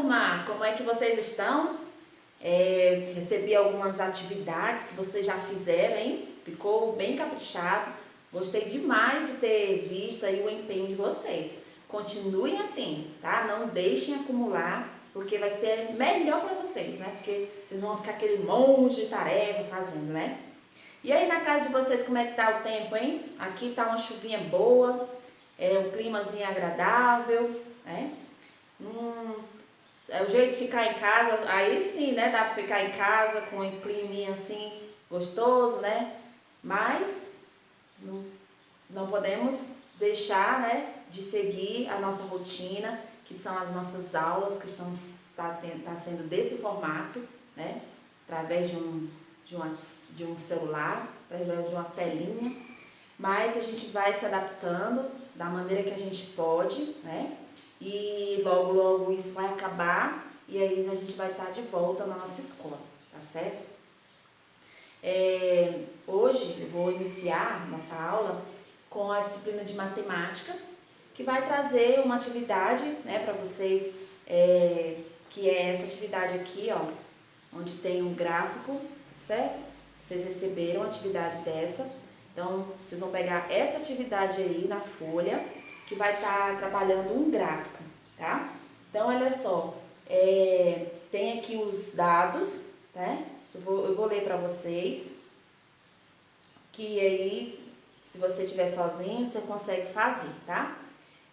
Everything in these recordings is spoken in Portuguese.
turma! Como é que vocês estão? Recebi algumas atividades que vocês já fizeram, hein? Ficou bem caprichado. Gostei demais de ter visto aí o empenho de vocês. Continuem assim, tá? Não deixem acumular, porque vai ser melhor para vocês, né? Porque vocês não vão ficar aquele monte de tarefa fazendo, né? E aí na casa de vocês, como é que tá o tempo, hein? Aqui tá uma chuvinha boa, um climazinho agradável, né? É o jeito de ficar em casa, aí sim, né? Dá pra ficar em casa com um climinha assim gostoso, né? Mas não podemos deixar, né, de seguir a nossa rotina, que são as nossas aulas que tá sendo desse formato, né? Através de um celular, através de uma telinha. Mas a gente vai se adaptando da maneira que a gente pode, né? E logo, logo isso vai acabar e aí a gente vai estar de volta na nossa escola, tá certo? Hoje eu vou iniciar nossa aula com a disciplina de matemática, que vai trazer uma atividade, né, para vocês, que é essa atividade aqui, ó, onde tem um gráfico, certo? Vocês receberam a atividade dessa, então vocês vão pegar essa atividade aí na folha, que vai estar trabalhando um gráfico, tá? Então, olha só, tem aqui os dados, né? Eu vou ler para vocês, que aí, se você estiver sozinho, você consegue fazer, tá?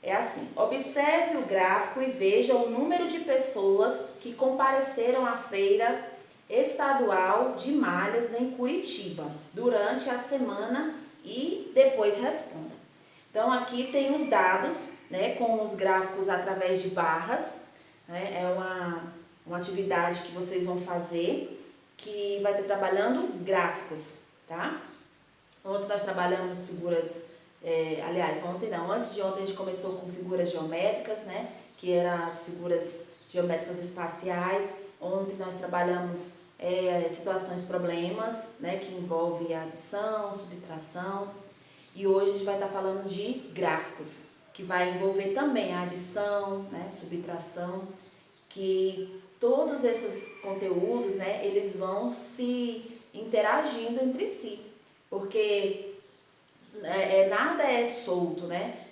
É assim, observe o gráfico e veja o número de pessoas que compareceram à feira estadual de malhas em Curitiba durante a semana e depois responda. Então, aqui tem os dados, né, com os gráficos através de barras, né, é uma atividade que vocês vão fazer, que vai estar trabalhando gráficos, tá? Ontem nós trabalhamos figuras, antes de ontem a gente começou com figuras geométricas, né, que eram as figuras geométricas espaciais. Ontem nós trabalhamos situações problemas, né, que envolve adição, subtração. E hoje a gente vai estar falando de gráficos, que vai envolver também a adição, né, subtração, que todos esses conteúdos, né, eles vão se interagindo entre si, porque nada é solto, né?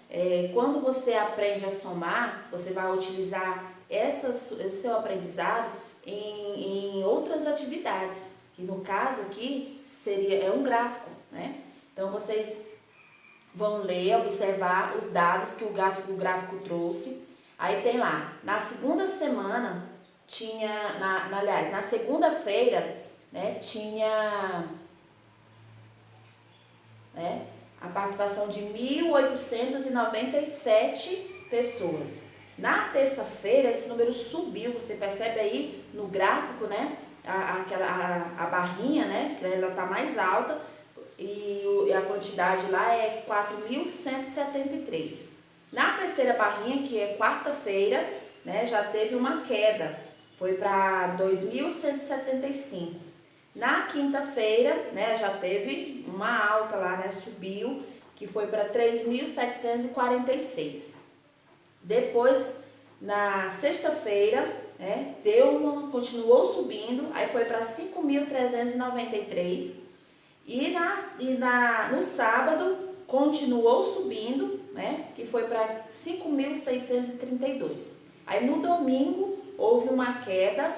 Quando você aprende a somar, você vai utilizar esse seu aprendizado em outras atividades, e no caso aqui é um gráfico, né? Então vocês vão ler, observar os dados que o gráfico trouxe. Aí tem lá, na segunda semana tinha, na segunda-feira, né, tinha, né, a participação de 1.897 pessoas. Na terça-feira esse número subiu, você percebe aí no gráfico, né, a barrinha, né, ela está mais alta, e a quantidade lá é 4.173. Na terceira barrinha, que é quarta-feira, né, já teve uma queda, foi para 2.175. Na quinta-feira, né, já teve uma alta lá, né, subiu, que foi para 3.746. Depois, na sexta-feira, né, continuou subindo, aí foi para 5.393. No sábado continuou subindo, né, que foi para 5.632. Aí no domingo houve uma queda,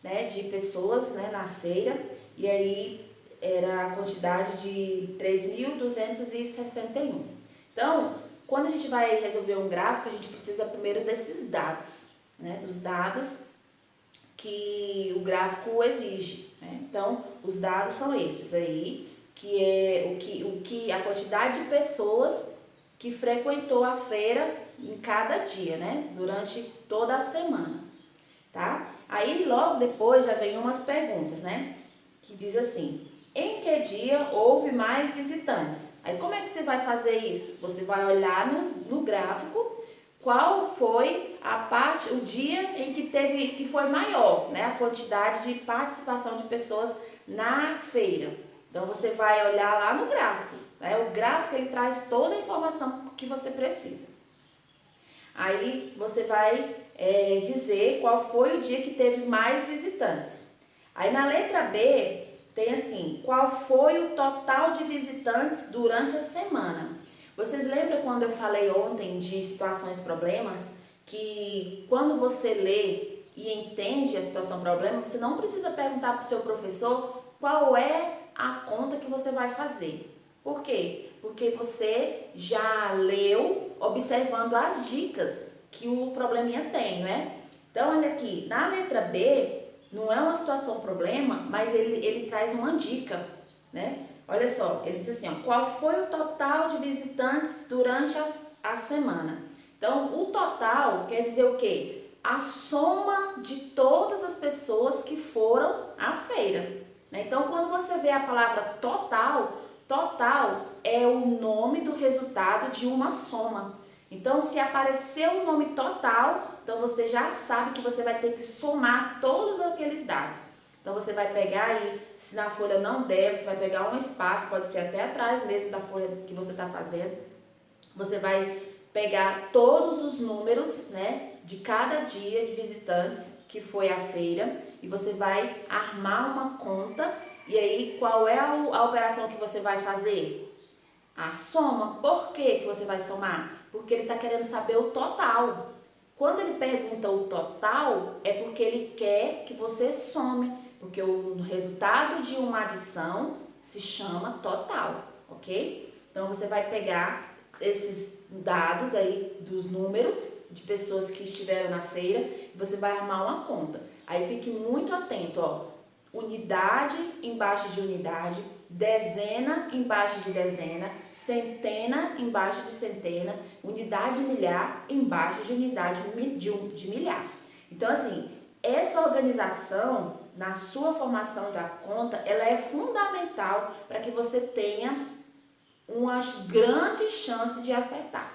né, de pessoas, né, na feira, e aí era a quantidade de 3.261. Então, quando a gente vai resolver um gráfico, a gente precisa primeiro desses dados, né, dos dados que o gráfico exige, né? Então, os dados são esses aí, que é a quantidade de pessoas que frequentou a feira em cada dia, né? Durante toda a semana, tá? Aí, logo depois, já vem umas perguntas, né? Que diz assim, em que dia houve mais visitantes? Aí, como é que você vai fazer isso? Você vai olhar no gráfico qual foi o dia em que foi maior, né, a quantidade de participação de pessoas na feira. Então, você vai olhar lá no gráfico, né? O gráfico ele traz toda a informação que você precisa. Aí, você vai dizer qual foi o dia que teve mais visitantes. Aí na letra B tem assim, qual foi o total de visitantes durante a semana? Vocês lembram quando eu falei ontem de situações problemas? Que quando você lê e entende a situação problema, você não precisa perguntar para o seu professor qual é a conta que você vai fazer. Por quê? Porque você já leu observando as dicas que o probleminha tem, né? Então, olha aqui, na letra B, não é uma situação problema, mas ele traz uma dica, né? Olha só, ele diz assim, ó, qual foi o total de visitantes durante a semana? Então, o total quer dizer o quê? A soma de todas as pessoas que foram à feira, né? Então, quando você vê a palavra total, total é o nome do resultado de uma soma. Então, se aparecer o nome total, então você já sabe que você vai ter que somar todos aqueles dados. Então, você vai pegar aí, se na folha não der, você vai pegar um espaço, pode ser até atrás mesmo da folha que você está fazendo. Você vai pegar todos os números, né, de cada dia de visitantes que foi à feira e você vai armar uma conta. E aí, qual é a operação que você vai fazer? A soma. Por que você vai somar? Porque ele está querendo saber o total. Quando ele pergunta o total, é porque ele quer que você some, porque o resultado de uma adição se chama total, ok? Então, você vai pegar esses dados aí dos números de pessoas que estiveram na feira e você vai armar uma conta. Aí fique muito atento, ó. Unidade embaixo de unidade, dezena embaixo de dezena, centena embaixo de centena, unidade milhar embaixo de unidade de milhar. Então, assim, essa organização na sua formação da conta, ela é fundamental para que você tenha uma grande chance de acertar.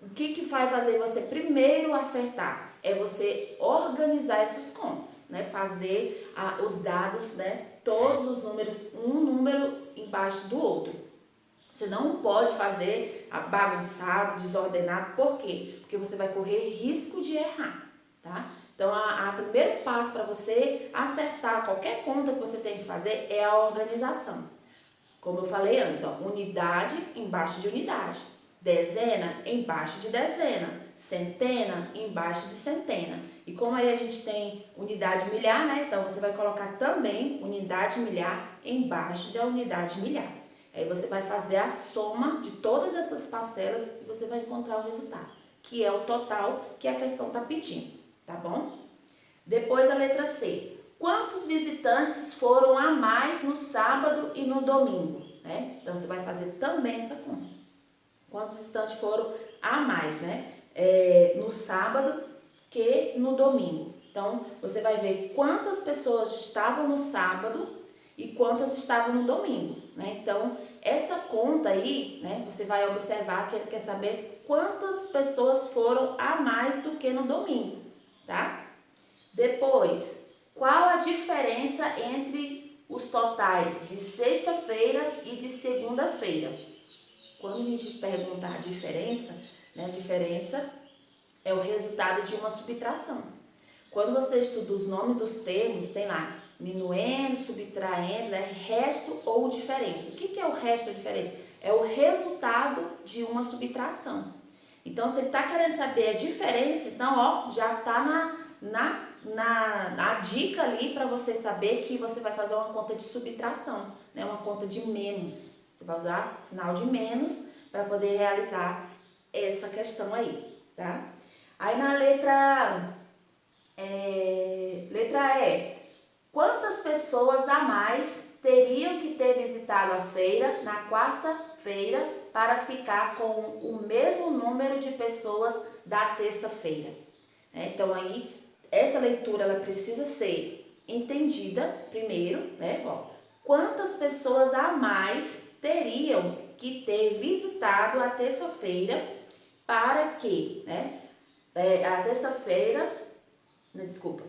O que vai fazer você primeiro acertar? É você organizar essas contas, né? Fazer os dados, né? Todos os números, um número embaixo do outro. Você não pode fazer bagunçado, desordenado. Por quê? Porque você vai correr risco de errar, tá? Então, o primeiro passo para você acertar qualquer conta que você tem que fazer é a organização. Como eu falei antes, ó, unidade embaixo de unidade, dezena embaixo de dezena, centena embaixo de centena. E como aí a gente tem unidade milhar, né? Então você vai colocar também unidade milhar embaixo da unidade milhar. Aí você vai fazer a soma de todas essas parcelas e você vai encontrar o resultado, que é o total que a questão está pedindo, tá bom? Depois a letra C. Quantos visitantes foram a mais no sábado e no domingo? Né? Então, você vai fazer também essa conta. Quantos visitantes foram a mais, né? No sábado que no domingo. Então, você vai ver quantas pessoas estavam no sábado e quantas estavam no domingo, né? Então, essa conta aí, né? Você vai observar que ele quer saber quantas pessoas foram a mais do que no domingo, tá? Depois, qual a diferença entre os totais de sexta-feira e de segunda-feira? Quando a gente pergunta a diferença, né, a diferença é o resultado de uma subtração. Quando você estuda os nomes dos termos, tem lá minuendo, subtraindo, né, resto ou diferença. O que é o resto ou diferença? É o resultado de uma subtração. Então, se ele está querendo saber a diferença, então, ó, já está na dica ali para você saber que você vai fazer uma conta de subtração, né? Uma conta de menos. Você vai usar o sinal de menos para poder realizar essa questão aí, tá? Aí na letra E, quantas pessoas a mais teriam que ter visitado a feira na quarta-feira para ficar com o mesmo número de pessoas da terça-feira? Então aí essa leitura ela precisa ser entendida primeiro, né? Ó, quantas pessoas a mais teriam que ter visitado a terça-feira para que, né? A terça-feira, desculpa.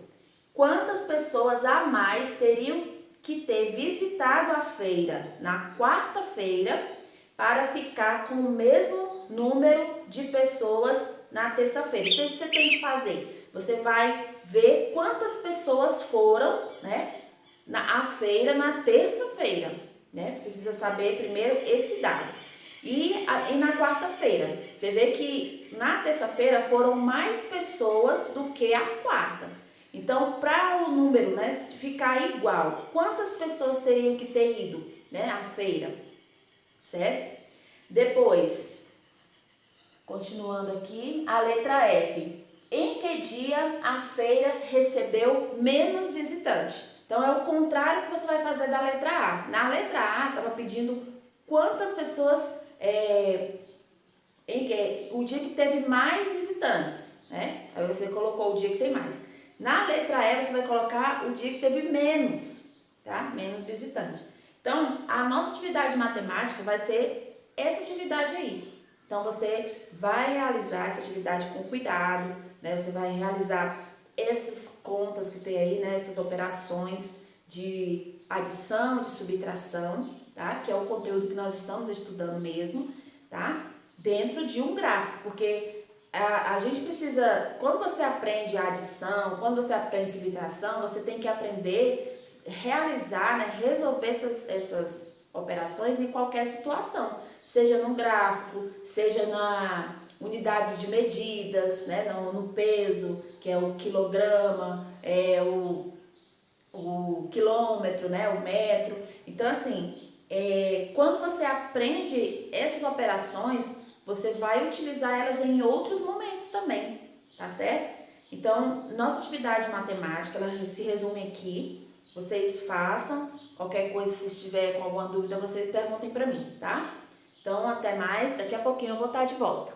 Quantas pessoas a mais teriam que ter visitado a feira na quarta-feira para ficar com o mesmo número de pessoas na terça-feira? Então, o que você tem que fazer? Você vai ver quantas pessoas foram, né, à feira na terça-feira, né? Você precisa saber primeiro esse dado. E na quarta-feira, você vê que na terça-feira foram mais pessoas do que a quarta. Então, para o número, né, ficar igual, quantas pessoas teriam que ter ido, né, à feira, certo? Depois, continuando aqui, a letra F. Em que dia a feira recebeu menos visitantes? Então, é o contrário que você vai fazer da letra A. Na letra A, estava pedindo quantas pessoas, o dia que teve mais visitantes, né? Aí você colocou o dia que tem mais. Na letra E, você vai colocar o dia que teve menos, tá? Menos visitantes. Então, a nossa atividade matemática vai ser essa atividade aí. Então, você vai realizar essa atividade com cuidado, né? Você vai realizar essas contas que tem aí, né? Essas operações de adição, de subtração, tá? Que é o conteúdo que nós estamos estudando mesmo, tá? Dentro de um gráfico, porque a gente precisa, quando você aprende a adição, quando você aprende subtração, você tem que aprender a realizar, né? Resolver essas operações em qualquer situação, seja no gráfico, seja na unidades de medidas, né? No peso, que é o quilograma, o quilômetro, né? O metro. Então, assim, quando você aprende essas operações, você vai utilizar elas em outros momentos também, tá certo? Então, nossa atividade matemática, ela se resume aqui. Vocês façam, qualquer coisa, se estiver com alguma dúvida, vocês perguntem para mim, tá? Então, até mais, daqui a pouquinho eu vou estar de volta.